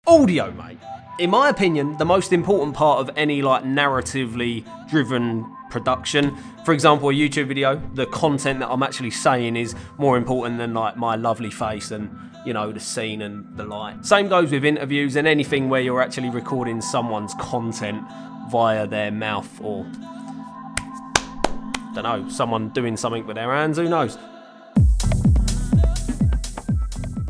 Audio, mate. In my opinion, the most important part of any like narratively driven production, for example a YouTube video, the content that I'm actually saying is more important than like my lovely face and, you know, the scene and the light. Same goes with interviews and anything where you're actually recording someone's content via their mouth or, don't know, someone doing something with their hands, who knows.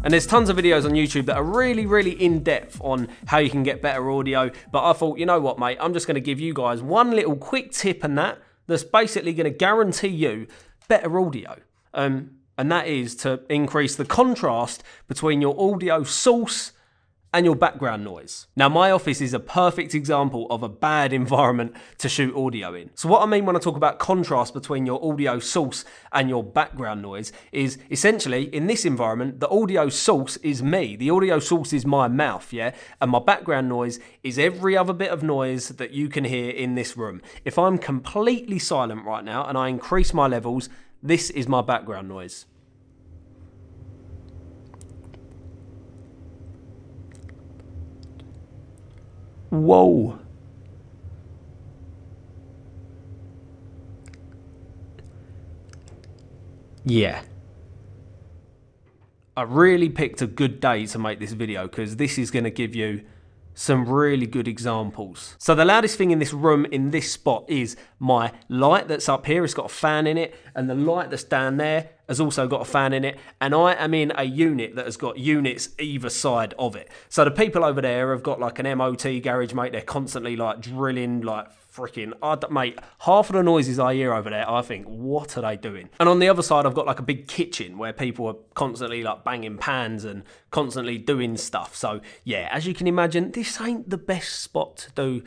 And there's tons of videos on YouTube that are really in-depth on how you can get better audio, but I thought, you know what, mate, I'm just going to give you guys one little quick tip and that's basically going to guarantee you better audio. And that is to increase the contrast between your audio source and your background noise. Now, my office is a perfect example of a bad environment to shoot audio in. So what I mean when I talk about contrast between your audio source and your background noise is essentially in this environment, the audio source is me. The audio source is my mouth, yeah? And my background noise is every other bit of noise that you can hear in this room. If I'm completely silent right now and I increase my levels, this is my background noise. Whoa. Yeah. I really picked a good day to make this video because this is going to give you some really good examples. So the loudest thing in this room, in this spot, is my light that's up here. It's got a fan in it, and the light that's down there has also got a fan in it, and I am in a unit that has got units either side of it. So the people over there have got like an MOT garage, mate. They're constantly like drilling, like freaking, mate, half of the noises I hear over there, I think, what are they doing? And on the other side, I've got like a big kitchen where people are constantly like banging pans and constantly doing stuff. So yeah, as you can imagine, this ain't the best spot to do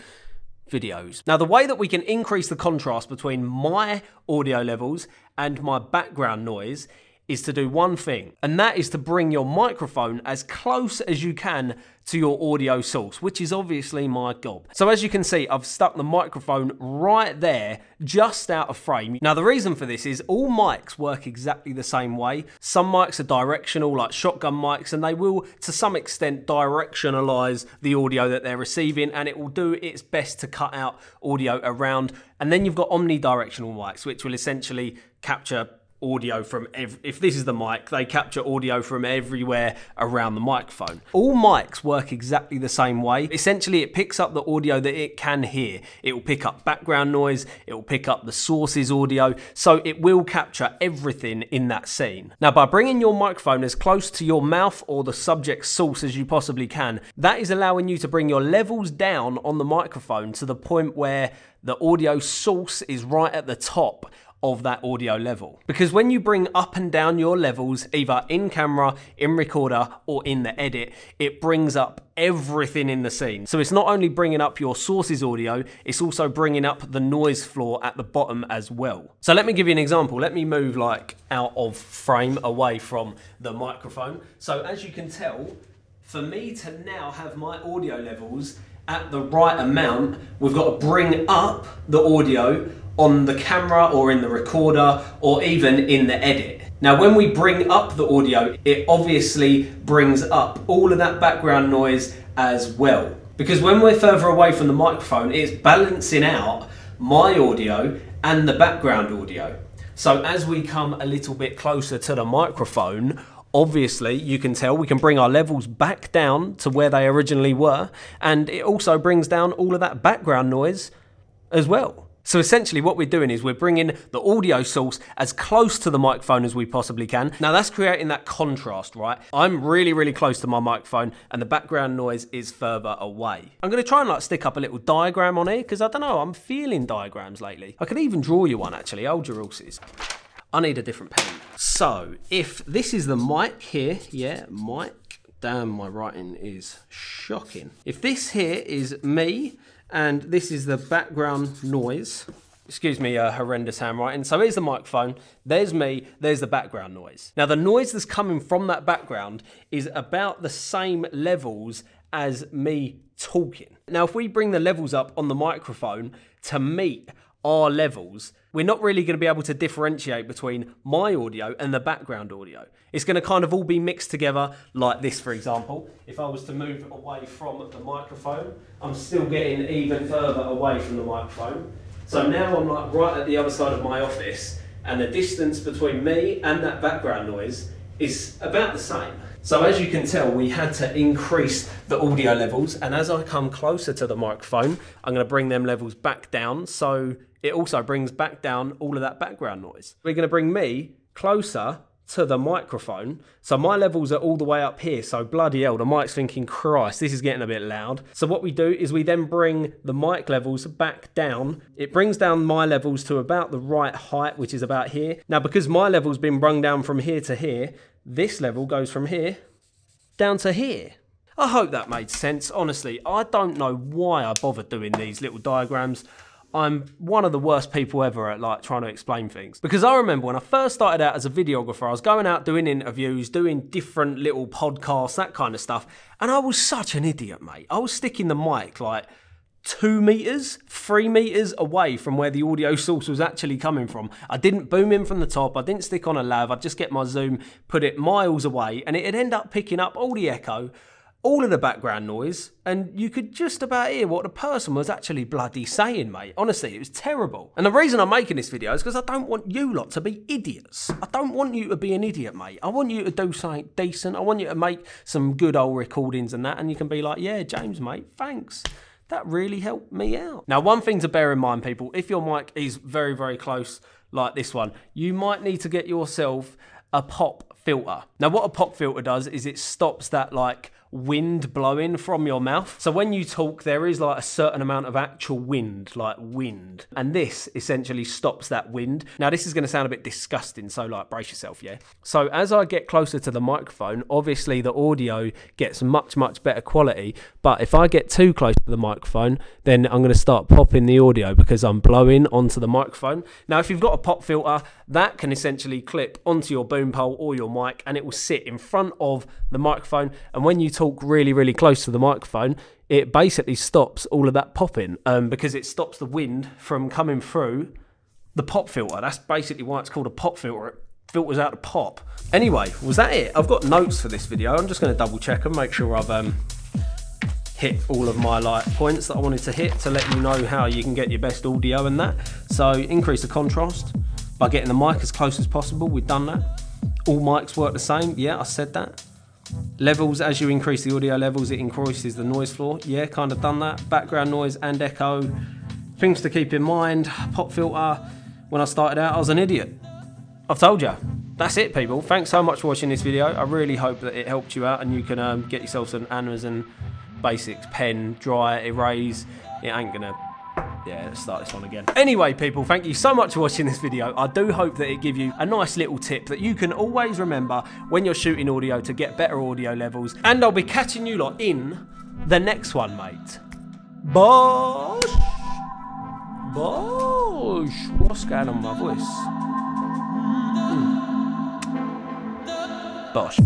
videos. Now, the way that we can increase the contrast between my audio levels and my background noise is to do one thing, and that is to bring your microphone as close as you can to your audio source, which is obviously my gob. So as you can see, I've stuck the microphone right there, just out of frame. Now, the reason for this is all mics work exactly the same way. Some mics are directional, like shotgun mics, and they will, to some extent, directionalize the audio that they're receiving, and it will do its best to cut out audio around. And then you've got omnidirectional mics, which will essentially capture audio from if this is the mic, they capture audio from everywhere around the microphone. All mics work exactly the same way. Essentially, it picks up the audio that it can hear. It will pick up background noise, it will pick up the source's audio, so it will capture everything in that scene. Now, by bringing your microphone as close to your mouth or the subject source as you possibly can, that is allowing you to bring your levels down on the microphone to the point where the audio source is right at the top of that audio level. Because when you bring up and down your levels, either in camera, in recorder, or in the edit, it brings up everything in the scene. So it's not only bringing up your source's audio, it's also bringing up the noise floor at the bottom as well. So let me give you an example. Let me move like out of frame away from the microphone. So as you can tell, for me to now have my audio levels at the right amount, we've got to bring up the audio on the camera or in the recorder or even in the edit. Now, when we bring up the audio, it obviously brings up all of that background noise as well. Because when we're further away from the microphone, it's balancing out my audio and the background audio. So as we come a little bit closer to the microphone, obviously, you can tell we can bring our levels back down to where they originally were, and it also brings down all of that background noise as well. So essentially what we're doing is we're bringing the audio source as close to the microphone as we possibly can. Now that's creating that contrast, right? I'm really close to my microphone and the background noise is further away. I'm going to try and like stick up a little diagram on here because I don't know, I'm feeling diagrams lately. I could even draw you one actually, hold your horses. I need a different pen. So if this is the mic here, yeah, mic, damn, my writing is shocking. If this here is me, and this is the background noise. Excuse me, horrendous handwriting. So here's the microphone, there's me, there's the background noise. Now the noise that's coming from that background is about the same levels as me talking. Now if we bring the levels up on the microphone to meet our levels, we're not really going to be able to differentiate between my audio and the background audio. It's going to kind of all be mixed together like this, for example. If I was to move away from the microphone, I'm still getting even further away from the microphone. So now I'm like right at the other side of my office, and the distance between me and that background noise is about the same. So as you can tell, we had to increase the audio levels, and as I come closer to the microphone, I'm going to bring them levels back down, so it also brings back down all of that background noise. We're going to bring me closer to the microphone, so my levels are all the way up here, so bloody hell, the mic's thinking, Christ, this is getting a bit loud. So what we do is we then bring the mic levels back down. It brings down my levels to about the right height, which is about here. Now, because my level's been brung down from here to here, this level goes from here down to here. I hope that made sense. Honestly, I don't know why I bothered doing these little diagrams. I'm one of the worst people ever at like trying to explain things. Because I remember when I first started out as a videographer, I was going out doing interviews, doing different little podcasts, that kind of stuff. And I was such an idiot, mate. I was sticking the mic like 2 meters, 3 meters away from where the audio source was actually coming from. I didn't boom in from the top, I didn't stick on a lav, I'd just get my zoom, put it miles away, and it'd end up picking up all the echo, all of the background noise, and you could just about hear what the person was actually bloody saying, mate. Honestly, it was terrible. And the reason I'm making this video is because I don't want you lot to be idiots. I don't want you to be an idiot, mate. I want you to do something decent. I want you to make some good old recordings and that, and you can be like, yeah, James, mate, thanks. That really helped me out. Now, one thing to bear in mind, people, if your mic is very, very close like this one, you might need to get yourself a pop filter. Now, what a pop filter does is it stops that like wind blowing from your mouth. So when you talk, there is like a certain amount of actual wind, like wind. And this essentially stops that wind. Now this is going to sound a bit disgusting, so like brace yourself, yeah? So as I get closer to the microphone, obviously the audio gets much, much better quality. But if I get too close to the microphone, then I'm going to start popping the audio because I'm blowing onto the microphone. Now if you've got a pop filter, that can essentially clip onto your boom pole or your mic, and it will sit in front of the microphone. And when you talk really, really close to the microphone, it basically stops all of that popping because it stops the wind from coming through the pop filter. That's basically why it's called a pop filter. It filters out the pop. Anyway, was that it? I've got notes for this video. I'm just going to double check and make sure I've hit all of my like points that I wanted to hit to let you know how you can get your best audio and that. So increase the contrast by getting the mic as close as possible. We've done that. All mics work the same. Yeah, I said that. Levels, as you increase the audio levels, it increases the noise floor. Yeah, kind of done that. Background noise and echo. Things to keep in mind. Pop filter. When I started out, I was an idiot. I've told you. That's it, people. Thanks so much for watching this video. I really hope that it helped you out and you can get yourself some Amazon basics, pen, dry, erase. It ain't gonna... Yeah, let's start this one again. Anyway, people, thank you so much for watching this video. I do hope that it gives you a nice little tip that you can always remember when you're shooting audio to get better audio levels. And I'll be catching you lot in the next one, mate. Bosh! Bosh! What's going on with my voice? Bosh.